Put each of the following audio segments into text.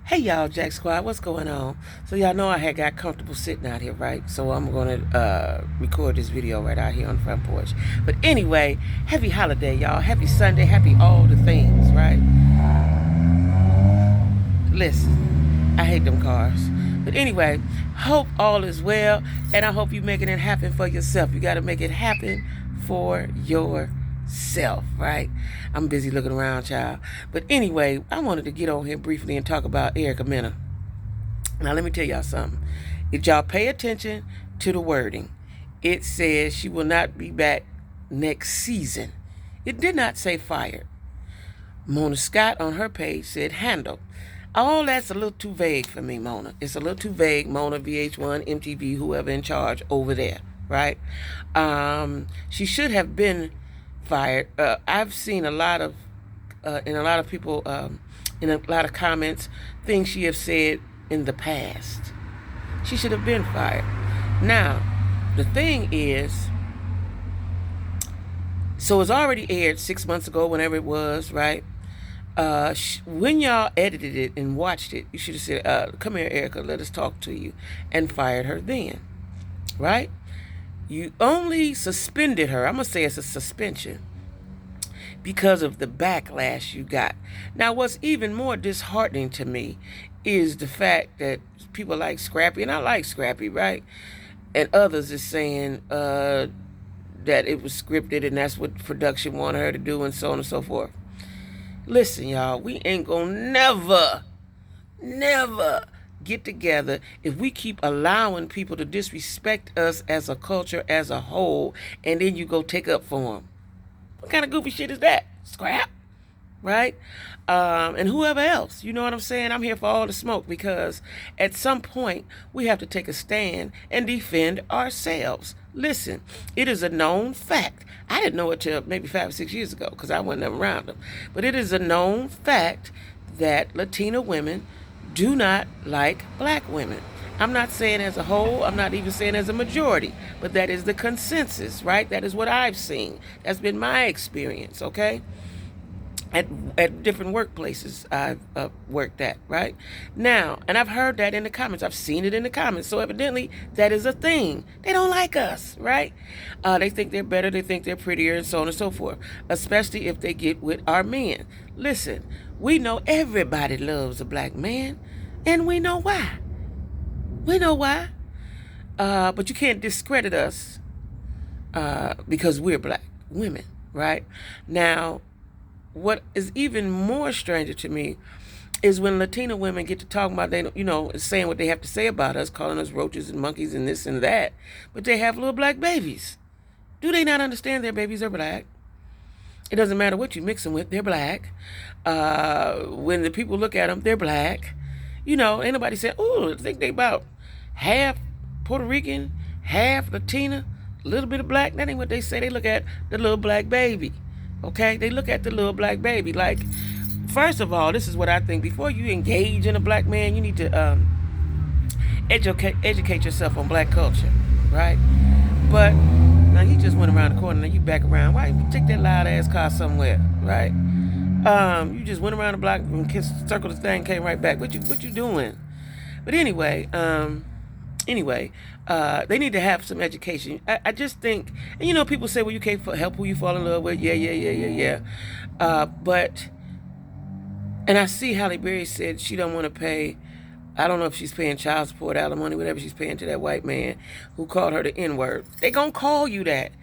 Hey y'all, Jack Squad, what's going on? So y'all know I had got comfortable sitting out here, right? So I'm gonna record this video right out here on the front porch. But anyway, happy holiday, y'all. Happy Sunday, happy all the things, right? Listen, I hate them cars. But anyway, hope all is well, and I hope you're making it happen for yourself. You gotta make it happen for yourself, right? I'm busy looking around, child. But anyway, I wanted to get on here briefly and talk about Mena. Now, let me tell y'all something. If y'all pay attention to the wording, it says she will not be back next season. It did not say fired. Mona Scott on her page said handled. All that's a little too vague for me, Mona. It's a little too vague, Mona, VH1, MTV, whoever in charge over there, right? She should have been fired. I've seen a lot of, in a lot of people, in a lot of comments, things she has said in the past. She should have been fired. Now, the thing is, so it's already aired 6 months ago, whenever it was, right? When y'all edited it and watched it, you should have said, come here, Erica, let us talk to you, and fired her then, right? You only suspended her, I'm going to say it's a suspension, because of the backlash you got. Now, what's even more disheartening to me is the fact that people like Scrappy, and I like Scrappy, right? And others is saying that it was scripted and that's what production wanted her to do and so on and so forth. Listen, y'all, we ain't gonna never get together if we keep allowing people to disrespect us as a culture as a whole, and then you go take up for them. What kind of goofy shit is that? Scrap, right? And whoever else, you know what I'm saying? I'm here for all the smoke, because at some point we have to take a stand and defend ourselves. Listen, it is a known fact. I didn't know it till maybe 5 or 6 years ago, because I wasn't around them. But it is a known fact that Latina women do not like black women. I'm not saying as a whole, I'm not even saying as a majority, but that is the consensus, right? That is what I've seen. That's been my experience, okay? At different workplaces I've worked at, right? Now, and I've heard that in the comments. I've seen it in the comments. So evidently, that is a thing. They don't like us, right? They think they're better. They think they're prettier, and so on and so forth, especially if they get with our men. Listen, we know everybody loves a black man, and we know why. We know why. But you can't discredit us because we're black women, right? Now, what is even more stranger to me is when Latina women get to talking about, they, saying what they have to say about us, calling us roaches and monkeys and this and that, but they have little black babies. Do they not understand their babies are black? It doesn't matter what you mix them with, they're black. When the people look at them, they're black. Ain't nobody saying, oh, I think they about half Puerto Rican, half Latina, a little bit of black. That ain't what they say. They look at the little black baby. Okay? They look at the little black baby. Like, first of all, this is what I think. Before you engage in a black man, you need to educate yourself on black culture, right? But now you just went around the corner, now you back around. Why you take that loud ass car somewhere, right? You just went around the block and circled the thing, came right back. What you doing? But anyway, they need to have some education. I just think, and people say, well, you can't help who you fall in love with. Yeah. But, and I see Halle Berry said she don't want to pay, I don't know if she's paying child support, alimony, whatever she's paying to that white man who called her the N-word. They gonna call you that.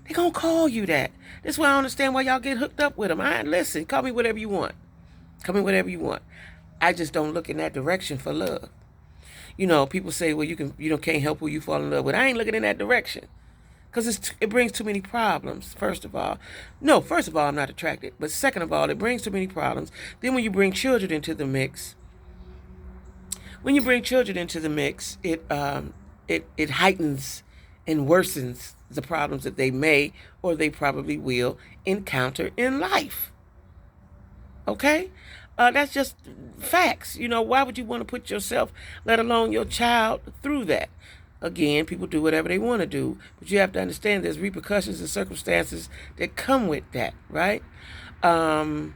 They gonna call you that. That's why I understand why y'all get hooked up with them. Listen, call me whatever you want. Call me whatever you want. I just don't look in that direction for love. People say, well, you can't help who you fall in love with. I ain't looking in that direction, because it brings too many problems. First of all, I'm not attracted. But second of all, it brings too many problems. Then when you bring children into the mix, it heightens and worsens the problems that they may or they probably will encounter in life. Okay? That's just facts. Why would you want to put yourself, let alone your child, through that? Again, people do whatever they want to do, but you have to understand there's repercussions and circumstances that come with that, right? And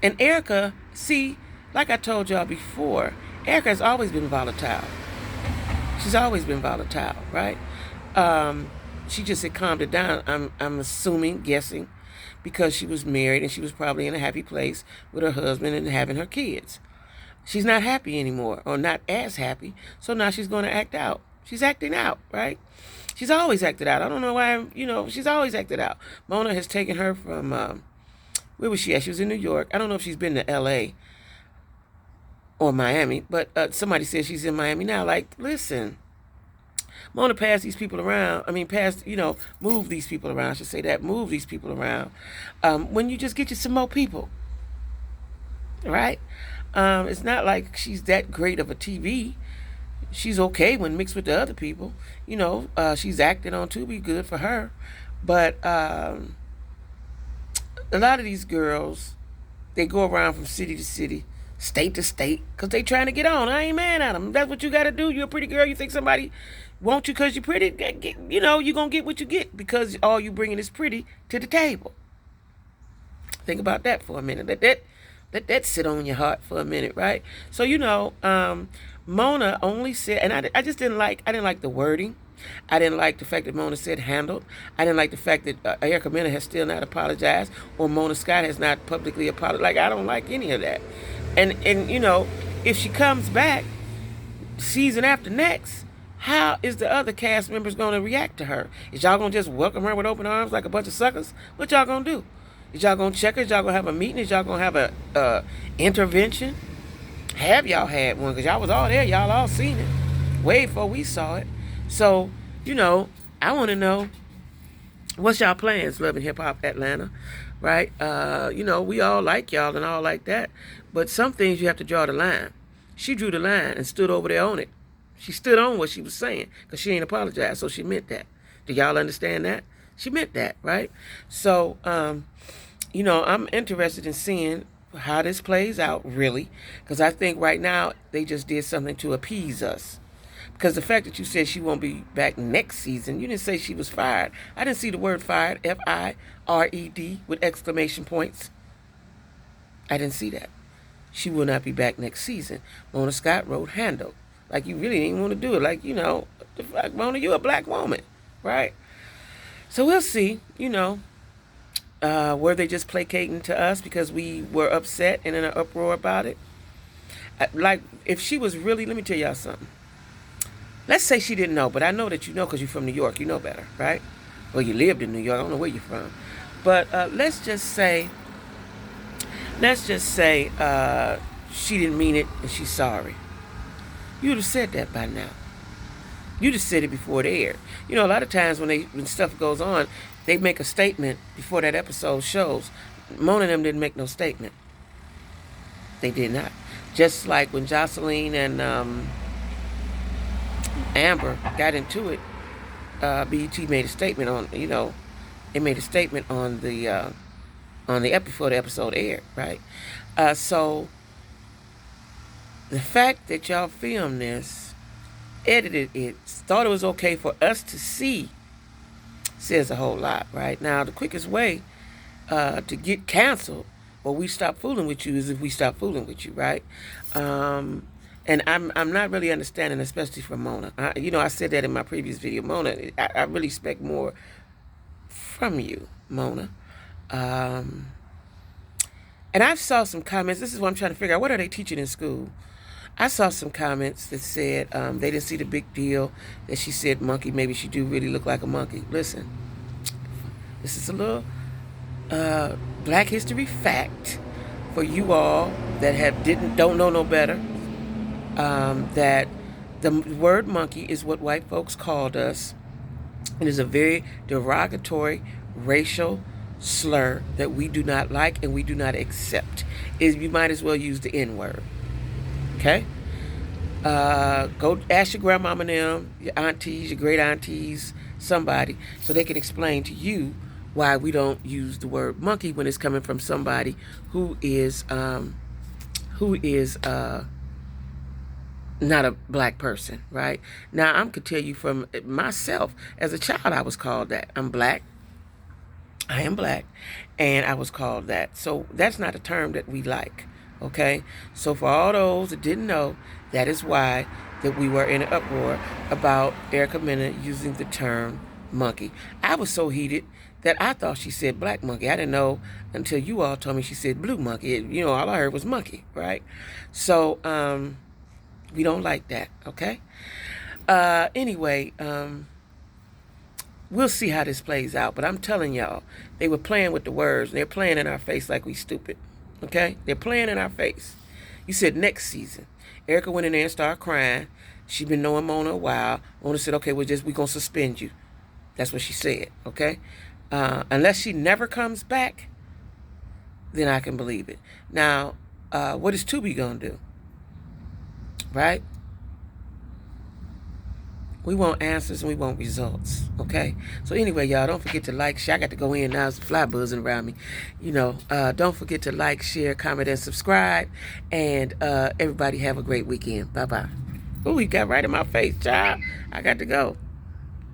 Erica, see, like I told y'all before, Erica has always been volatile. She's always been volatile, right? She just had calmed it down. I'm assuming, guessing, because she was married and she was probably in a happy place with her husband and having her kids. She's not happy anymore, or not as happy, so now she's going to act out. She's acting out, right? She's always acted out. I don't know why, she's always acted out. Mona has taken her from, where was she at? She was in New York. I don't know if she's been to L.A. or Miami, but somebody says she's in Miami now. Like, listen, Mona passed these people around. I mean, move these people around. I should say that. Move these people around. When you just get you some more people, right? It's not like she's that great of a TV. She's okay when mixed with the other people. She's acting on Tubi, good for her. But a lot of these girls, they go around from city to city, state to state, because they trying to get on. I ain't mad at them. That's what you got to do. You're a pretty girl. You think somebody wants you because you're pretty? You're going to get what you get because all you bringing is pretty to the table. Think about that for a minute. Let that sit on your heart for a minute, right? So, Mona only said, and I just didn't like the wording. I didn't like the fact that Mona said handled. I didn't like the fact that Erica Mena has still not apologized, or Mona Scott has not publicly apologized. Like, I don't like any of that. And if she comes back season after next, how is the other cast members going to react to her? Is y'all going to just welcome her with open arms like a bunch of suckers? What y'all going to do? Is y'all going to check her? Is y'all going to have a meeting? Is y'all going to have a intervention? Have y'all had one? Because y'all was all there. Y'all all seen it way before we saw it. So, I want to know, what's y'all plans, Love and Hip Hop Atlanta, right? We all like y'all and all like that. But some things you have to draw the line. She drew the line and stood over there on it. She stood on what she was saying because she ain't apologized, so she meant that. Do y'all understand that? She meant that, right? So, I'm interested in seeing how this plays out, really, because I think right now they just did something to appease us. Because the fact that you said she won't be back next season, you didn't say she was fired. I didn't see the word fired, F-I-R-E-D, with exclamation points. I didn't see that. She will not be back next season. Mona Scott wrote handle. Like, you really didn't want to do it. Like, the fuck, Mona, you a black woman, right? So we'll see, were they just placating to us because we were upset and in an uproar about it? Like, if she was really, let me tell y'all something. Let's say she didn't know, but I know that you know because you're from New York. You know better, right? Well, you lived in New York. I don't know where you're from. But let's just say she didn't mean it and she's sorry. You'd have said that by now. You just said it before it aired. A lot of times when stuff goes on, they make a statement before that episode shows. Mona and them didn't make no statement. They did not. Just like when Jocelyn and Amber got into it, BET made a statement on, they made a statement on the before the episode aired, right? So the fact that y'all filmed this, edited it, thought it was okay for us to see, says a whole lot, right? Now, the quickest way to get canceled, or we stop fooling with you, is if we stop fooling with you, right? And I'm not really understanding, especially from Mona. I said that in my previous video. Mona, I really expect more from you, Mona. And I've saw some comments. This is what I'm trying to figure out. What are they teaching in school? I saw some comments that said they didn't see the big deal that she said monkey. Maybe she do really look like a monkey. Listen, this is a little Black History fact for you all that don't know no better. That the word monkey is what white folks called us. It is a very derogatory racial slur that we do not like and we do not accept. You might as well use the N-word. Okay? Go ask your grandmama and them, your aunties, your great aunties, somebody, so they can explain to you why we don't use the word monkey when it's coming from somebody who is not a black person, right? Now, I could tell you from myself, as a child, I was called that. I'm black. I am black, and I was called that. So that's not a term that we like, Okay? So for all those that didn't know, that is why that we were in an uproar about Erica Mena using the term monkey. I was so heated that I thought she said black monkey. I didn't know until you all told me she said blue monkey. All I heard was monkey, right? So, we don't like that, okay? Anyway, we'll see how this plays out. But I'm telling y'all, they were playing with the words. They're playing in our face like we stupid, okay? They're playing in our face. You said next season. Erica went in there and started crying. She been knowing Mona a while. Mona said, okay, we're going to suspend you. That's what she said, okay? Unless she never comes back, then I can believe it. Now, what is Tubi going to do? Right? We want answers and we want results, okay? So anyway, y'all, don't forget to like, share. I got to go in now. There's a fly buzzing around me. Don't forget to like, share, comment, and subscribe. And everybody have a great weekend. Bye-bye. Oh, he got right in my face, child. I got to go.